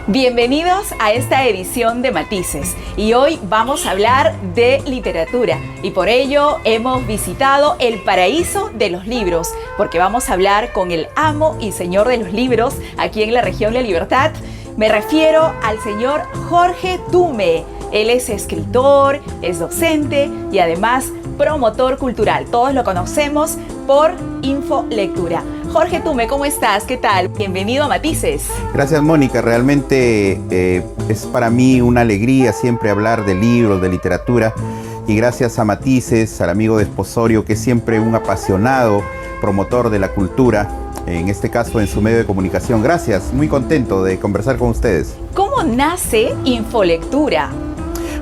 Bienvenidos a esta edición de Matices y hoy vamos a hablar de literatura y por ello hemos visitado el paraíso de los libros porque vamos a hablar con el amo y señor de los libros aquí en la región La Libertad. Me refiero al señor Jorge Tume. Él es escritor, es docente y además promotor cultural. Todos lo conocemos por Infolectura. Jorge Tume, ¿cómo estás? ¿Qué tal? Bienvenido a Matices. Gracias, Mónica. Realmente es para mí una alegría siempre hablar de libros, de literatura. Y gracias a Matices, al amigo Desposorio, que es siempre un apasionado promotor de la cultura, en este caso en su medio de comunicación. Gracias, muy contento de conversar con ustedes. ¿Cómo nace Infolectura?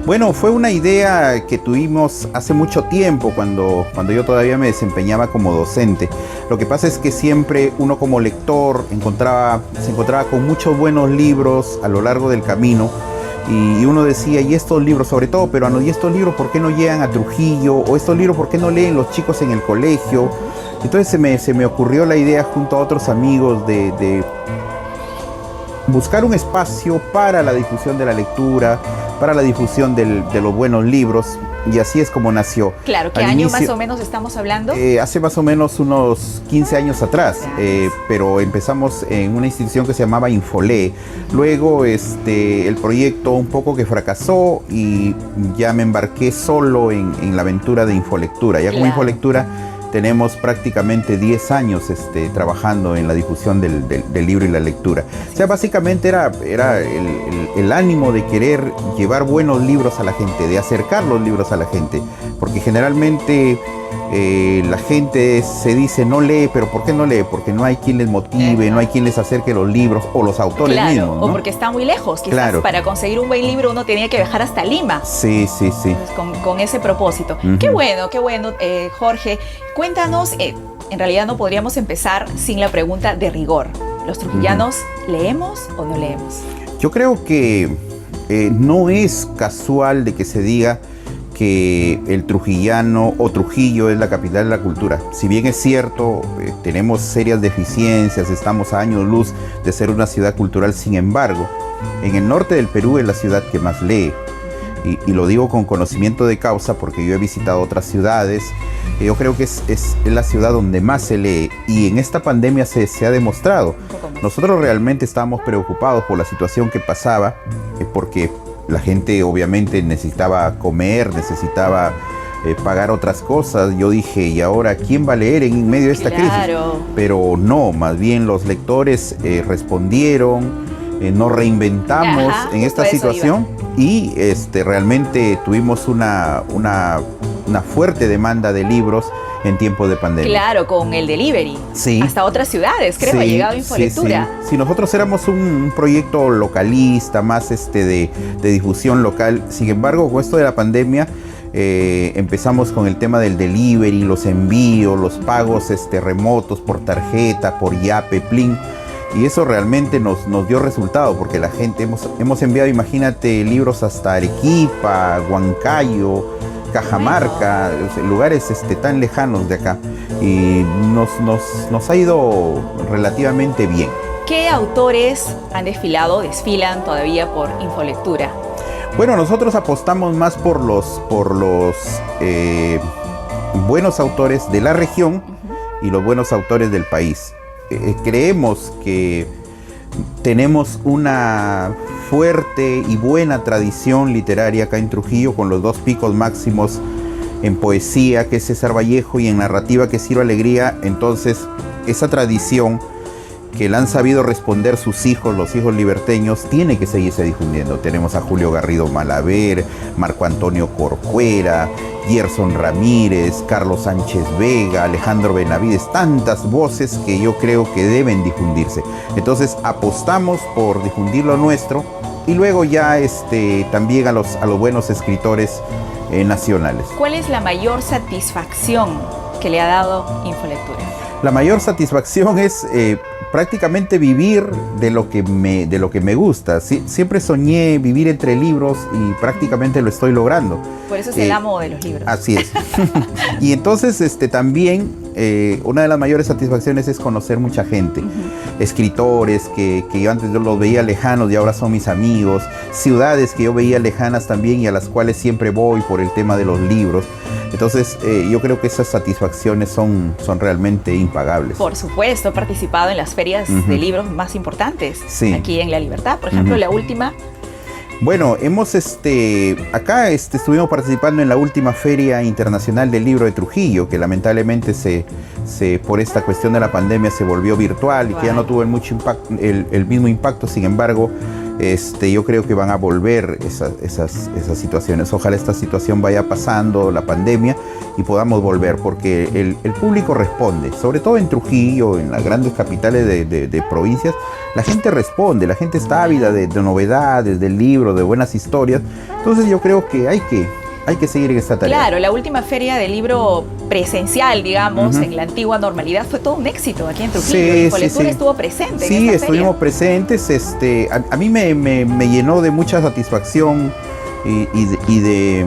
Bueno, fue una idea que tuvimos hace mucho tiempo cuando yo todavía me desempeñaba como docente. Lo que pasa es que siempre uno como lector se encontraba con muchos buenos libros a lo largo del camino y uno decía, ¿y estos libros, sobre todo peruanos, y estos libros por qué no llegan a Trujillo? ¿O estos libros por qué no leen los chicos en el colegio? Entonces se me ocurrió la idea junto a otros amigos de buscar un espacio para la difusión de la lectura, para la difusión de los buenos libros, y así es como nació. Claro, ¿qué año más o menos estamos hablando? Hace más o menos unos 15 años atrás, pero empezamos en una institución que se llamaba Infole. Luego el proyecto un poco que fracasó y ya me embarqué solo en la aventura de Infolectura. Ya como Infolectura tenemos prácticamente 10 años trabajando en la difusión del libro y la lectura. O sea, básicamente era el ánimo de querer llevar buenos libros a la gente, de acercar los libros a la gente, porque generalmente la gente se dice no lee, pero ¿por qué no lee? Porque no hay quien les motive, no hay quien les acerque los libros o los autores mismos, ¿no? O porque está muy lejos, quizás para conseguir un buen libro uno tenía que viajar hasta Lima. Sí. Entonces, con ese propósito. Qué bueno, Jorge. Cuéntanos, en realidad no podríamos empezar sin la pregunta de rigor. ¿Los trujillanos leemos o no leemos? Yo creo que no es casual de que se diga que el trujillano o Trujillo es la capital de la cultura. Si bien es cierto, tenemos serias deficiencias, estamos a años luz de ser una ciudad cultural, sin embargo, en el norte del Perú es la ciudad que más lee. Y lo digo con conocimiento de causa porque yo he visitado otras ciudades. Yo creo que es la ciudad donde más se lee y en esta pandemia se ha demostrado. Nosotros realmente estábamos preocupados por la situación que pasaba porque la gente obviamente necesitaba comer, necesitaba pagar otras cosas. Yo dije, ¿y ahora quién va a leer en medio de esta crisis? Pero no, más bien los lectores respondieron. Nos reinventamos en esta situación y realmente tuvimos una fuerte demanda de libros en tiempos de pandemia. Claro, con el delivery. Sí. Hasta otras ciudades, creo, ha llegado Infolectura. Sí, nosotros éramos un proyecto localista, más de difusión local. Sin embargo, con esto de la pandemia, empezamos con el tema del delivery, los envíos, los pagos remotos por tarjeta, por Yape, Plin. Y eso realmente nos dio resultado porque la gente hemos enviado, imagínate, libros hasta Arequipa, Huancayo, Cajamarca, lugares tan lejanos de acá. Y nos ha ido relativamente bien. ¿Qué autores desfilan todavía por Infolectura? Bueno, nosotros apostamos más por los buenos autores de la región y los buenos autores del país. Creemos que tenemos una fuerte y buena tradición literaria acá en Trujillo, con los dos picos máximos en poesía, que es César Vallejo, y en narrativa, que es Ciro Alegría. Entonces, esa tradición que la han sabido responder sus hijos, los hijos liberteños, tiene que seguirse difundiendo. Tenemos a Julio Garrido Malaver, Marco Antonio Corcuera, Gerson Ramírez, Carlos Sánchez Vega, Alejandro Benavides, tantas voces que yo creo que deben difundirse. Entonces apostamos por difundir lo nuestro y luego ya también a los buenos escritores nacionales. ¿Cuál es la mayor satisfacción que le ha dado Infolectura? La mayor satisfacción es prácticamente vivir de lo que me gusta. Siempre soñé vivir entre libros y prácticamente lo estoy logrando. Por eso es el amo de los libros. Así es. Y entonces también una de las mayores satisfacciones es conocer mucha gente, escritores que yo antes yo los veía lejanos y ahora son mis amigos, ciudades que yo veía lejanas también y a las cuales siempre voy por el tema de los libros. Entonces yo creo que esas satisfacciones son realmente impagables. Por supuesto, he participado en las ferias de libros más importantes aquí en La Libertad, por ejemplo, la última. Bueno, hemos acá estuvimos participando en la última Feria Internacional del Libro de Trujillo, que lamentablemente por esta cuestión de la pandemia se volvió virtual y que ya no tuvo el mismo impacto. Sin embargo, yo creo que van a volver esas situaciones. Ojalá esta situación vaya pasando, la pandemia, y podamos volver, porque el público responde, sobre todo en Trujillo, en las grandes capitales de provincias. La gente responde, la gente está ávida de novedades, del libro, de buenas historias. Entonces yo creo que hay que seguir en esta tarea. Claro, la última feria del libro presencial, digamos, en la antigua normalidad, fue todo un éxito aquí en Trujillo. Infolectura estuvo presente en esta estuvimos feria. presentes. A mí me llenó de mucha satisfacción y de,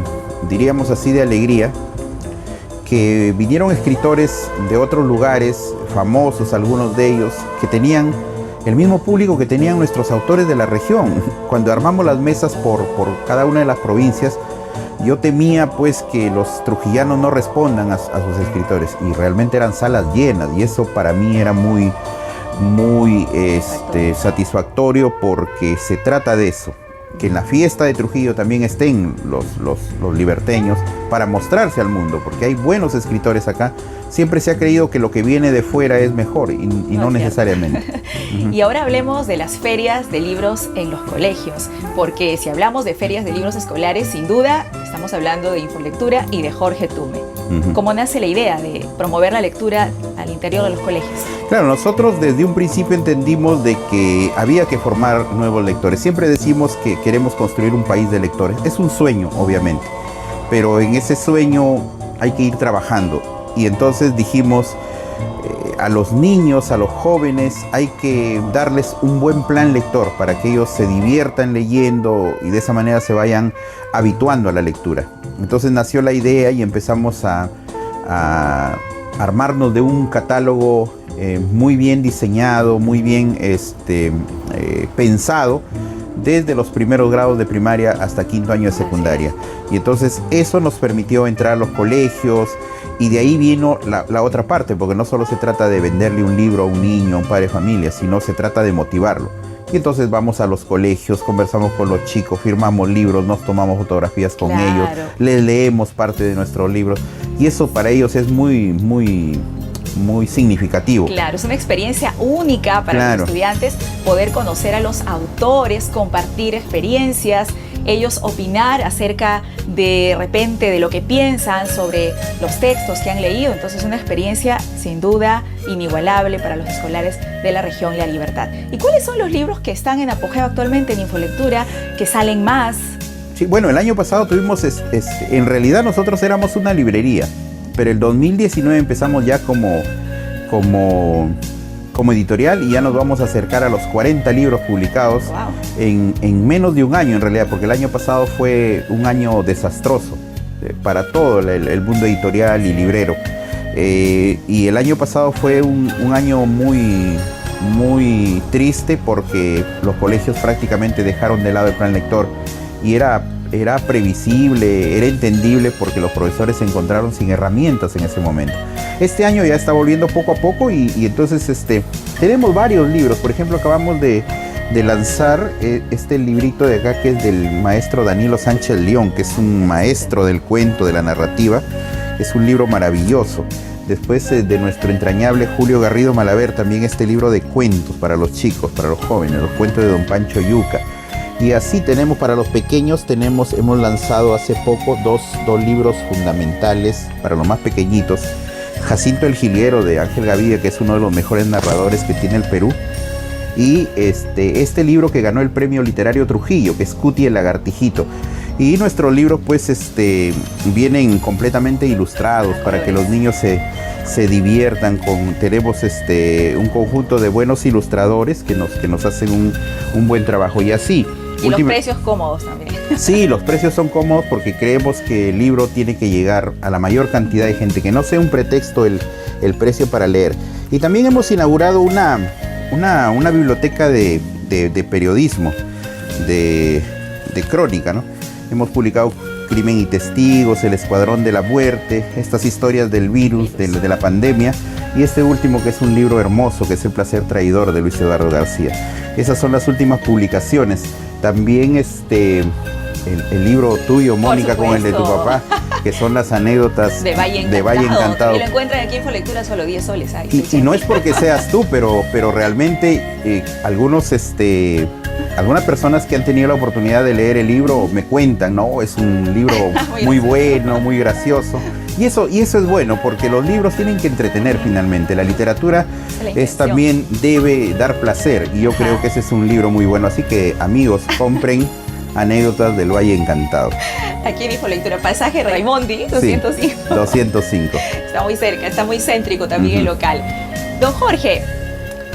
diríamos así, de alegría, que vinieron escritores de otros lugares, famosos, algunos de ellos, que tenían el mismo público que tenían nuestros autores de la región. Cuando armamos las mesas por cada una de las provincias, yo temía pues que los trujillanos no respondan a sus escritores, y realmente eran salas llenas, y eso para mí era muy satisfactorio, porque se trata de eso, que en la fiesta de Trujillo también estén los liberteños para mostrarse al mundo, porque hay buenos escritores acá. Siempre se ha creído que lo que viene de fuera es mejor y no necesariamente. Y ahora hablemos de las ferias de libros en los colegios, porque si hablamos de ferias de libros escolares, sin duda estamos hablando de Infolectura y de Jorge Tume. ¿Cómo nace la idea de promover la lectura al interior de los colegios? Claro, nosotros desde un principio entendimos de que había que formar nuevos lectores. Siempre decimos que queremos construir un país de lectores. Es un sueño, obviamente, pero en ese sueño hay que ir trabajando. Y entonces dijimos, a los niños, a los jóvenes, hay que darles un buen plan lector para que ellos se diviertan leyendo y de esa manera se vayan habituando a la lectura. Entonces nació la idea y empezamos a armarnos de un catálogo muy bien diseñado, muy bien pensado, desde los primeros grados de primaria hasta quinto año de secundaria. Y entonces eso nos permitió entrar a los colegios, y de ahí vino la otra parte, porque no solo se trata de venderle un libro a un niño, a un padre de familia, sino se trata de motivarlo. Y entonces vamos a los colegios, conversamos con los chicos, firmamos libros, nos tomamos fotografías con ellos, les leemos parte de nuestros libros, y eso para ellos es muy significativo. Claro, es una experiencia única para los estudiantes, poder conocer a los autores, compartir experiencias, ellos opinar acerca de repente de lo que piensan sobre los textos que han leído. Entonces es una experiencia sin duda inigualable para los escolares de la región La Libertad. ¿Y cuáles son los libros que están en apogeo actualmente en Infolectura, que salen más? Sí, bueno, el año pasado tuvimos, en realidad nosotros éramos una librería, pero el 2019 empezamos ya como editorial, y ya nos vamos a acercar a los 40 libros publicados en menos de un año, en realidad, porque el año pasado fue un año desastroso para todo el mundo editorial y librero. Y el año pasado fue un año muy triste, porque los colegios prácticamente dejaron de lado el plan lector, y era previsible, era entendible, porque los profesores se encontraron sin herramientas en ese momento. Este año ya está volviendo poco a poco, y entonces tenemos varios libros. Por ejemplo, acabamos de lanzar este librito de acá, que es del maestro Danilo Sánchez León, que es un maestro del cuento, de la narrativa. Es un libro maravilloso. Después de nuestro entrañable Julio Garrido Malaver, también este libro de cuentos para los chicos, para los jóvenes, los cuentos de Don Pancho Yuca. Y así tenemos para los pequeños, hemos lanzado hace poco dos libros fundamentales para los más pequeñitos. Jacinto el Jilguero, de Ángel Gaviria, que es uno de los mejores narradores que tiene el Perú. Y este libro que ganó el Premio Literario Trujillo, que es Cuti el Lagartijito. Y nuestros libros pues vienen completamente ilustrados para que los niños se diviertan. Tenemos un conjunto de buenos ilustradores que nos hacen un buen trabajo. Y así Y los precios cómodos también. Sí, los precios son cómodos porque creemos que el libro tiene que llegar a la mayor cantidad de gente, que no sea un pretexto el precio para leer. Y también hemos inaugurado una biblioteca de periodismo, de crónica, ¿no? Hemos publicado Crimen y Testigos, El Escuadrón de la Muerte, estas historias del virus, de la pandemia, y este último que es un libro hermoso, que es El Placer Traidor, de Luis Eduardo García. Esas son las últimas publicaciones. También el libro tuyo, Mónica, con el de tu papá, que son las anécdotas de Valle Encantado. Y lo encuentran aquí en Infolectura, solo 10 soles. Y no es porque seas tú, pero realmente algunas personas que han tenido la oportunidad de leer el libro me cuentan, ¿no? Es un libro muy bueno, muy gracioso. Y eso es bueno, porque los libros tienen que entretener finalmente. La literatura también debe dar placer, y yo creo que ese es un libro muy bueno. Así que, amigos, compren Anécdotas del Valle Encantado. Aquí en Infolectura, pasaje Raimondi, 205. Sí, 205. Está muy cerca, está muy céntrico también el local. Don Jorge,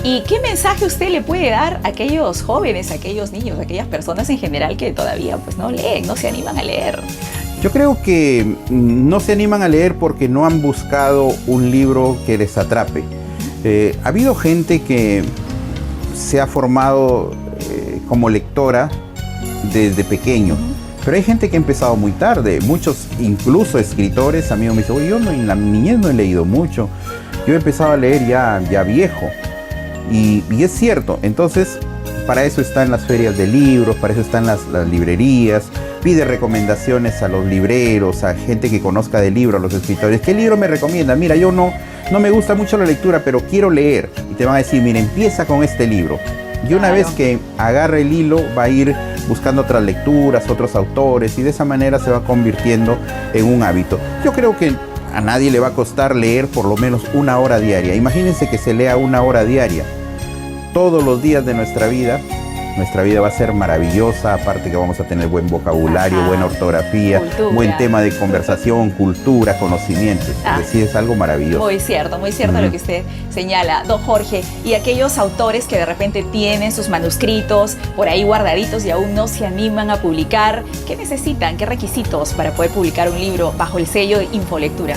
¿y qué mensaje usted le puede dar a aquellos jóvenes, a aquellos niños, a aquellas personas en general que todavía pues no leen, no se animan a leer? Yo creo que no se animan a leer porque no han buscado un libro que les atrape. Ha habido gente que se ha formado como lectora desde pequeño, pero hay gente que ha empezado muy tarde. Muchos, incluso escritores, amigos me dicen, oye, yo en la niñez no he leído mucho, yo he empezado a leer ya viejo. Y es cierto. Entonces, para eso están las ferias de libros, para eso están las librerías. Pide recomendaciones a los libreros, a gente que conozca de libros, a los escritores. ¿Qué libro me recomienda? Mira, yo no me gusta mucho la lectura, pero quiero leer. Y te van a decir, mira, empieza con este libro. Y una vez que agarre el hilo, va a ir buscando otras lecturas, otros autores, y de esa manera se va convirtiendo en un hábito. Yo creo que a nadie le va a costar leer por lo menos 1 hora diaria. Imagínense que se lea 1 hora diaria todos los días de nuestra vida. Nuestra vida va a ser maravillosa, aparte que vamos a tener buen vocabulario, buena ortografía, cultura, buen tema de conversación, cultura, conocimientos. Es decir, es algo maravilloso. Muy cierto lo que usted señala, don Jorge. Y aquellos autores que de repente tienen sus manuscritos por ahí guardaditos y aún no se animan a publicar, ¿qué necesitan? ¿Qué requisitos para poder publicar un libro bajo el sello de Infolectura?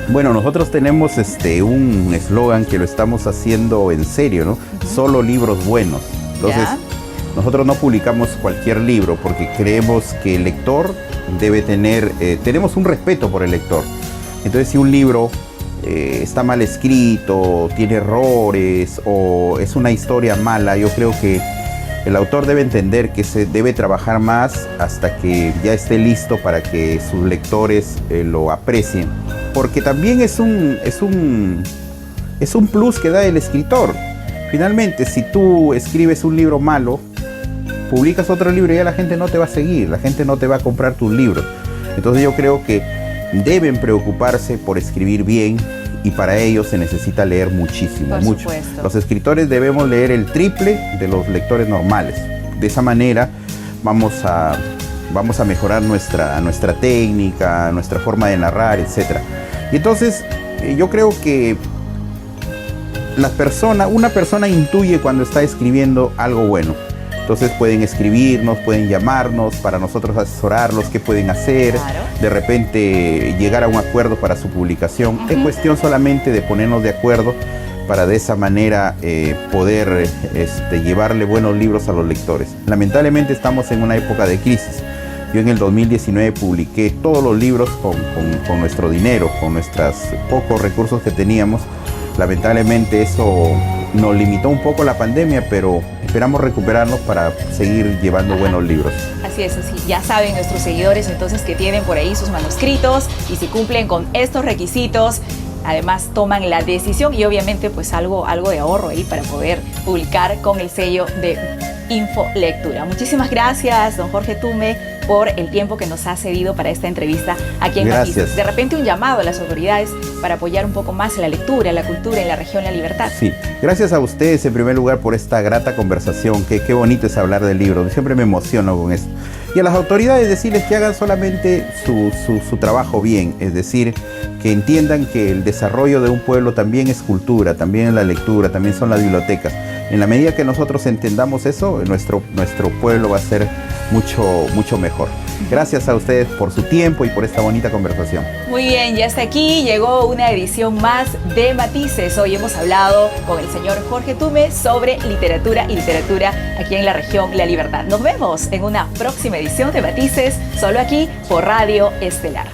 Bueno, nosotros tenemos un eslogan que lo estamos haciendo en serio, ¿no? Solo libros buenos. Entonces, nosotros no publicamos cualquier libro porque creemos que el lector debe tenemos un respeto por el lector. Entonces, si un libro está mal escrito, tiene errores o es una historia mala, yo creo que el autor debe entender que se debe trabajar más hasta que ya esté listo para que sus lectores lo aprecien. Porque también es un plus que da el escritor. Finalmente, si tú escribes un libro malo, publicas otro libro y ya la gente no te va a seguir, la gente no te va a comprar tus libros. Entonces yo creo que deben preocuparse por escribir bien, y para ello se necesita leer muchísimo, mucho. Los escritores debemos leer el triple de los lectores normales. De esa manera vamos a mejorar nuestra técnica, nuestra forma de narrar, etc. Y entonces yo creo que una persona intuye cuando está escribiendo algo bueno. Entonces pueden escribirnos, pueden llamarnos para nosotros asesorarlos, qué pueden hacer, de repente llegar a un acuerdo para su publicación. Es cuestión solamente de ponernos de acuerdo para de esa manera poder llevarle buenos libros a los lectores. Lamentablemente estamos en una época de crisis. Yo en el 2019 publiqué todos los libros con nuestro dinero, con nuestros pocos recursos que teníamos. Lamentablemente eso nos limitó un poco la pandemia, pero esperamos recuperarnos para seguir llevando buenos libros. Así es, así. Ya saben nuestros seguidores entonces que tienen por ahí sus manuscritos, y si cumplen con estos requisitos, además toman la decisión y obviamente pues algo de ahorro ahí para poder publicar con el sello de Infolectura. Muchísimas gracias, don Jorge Tume, por el tiempo que nos ha cedido para esta entrevista aquí en Matices. De repente un llamado a las autoridades para apoyar un poco más la lectura, la cultura en la región La Libertad. Sí, gracias a ustedes en primer lugar por esta grata conversación, qué bonito es hablar del libro, siempre me emociono con esto. Y a las autoridades decirles que hagan solamente su trabajo bien, es decir, que entiendan que el desarrollo de un pueblo también es cultura, también es la lectura, también son las bibliotecas. En la medida que nosotros entendamos eso, nuestro pueblo va a ser mucho mejor. Gracias a ustedes por su tiempo y por esta bonita conversación. Muy bien, ya hasta aquí llegó una edición más de Matices. Hoy hemos hablado con el señor Jorge Tume sobre literatura y literatura aquí en la región La Libertad. Nos vemos en una próxima edición de Matices, solo aquí por Radio Estelar.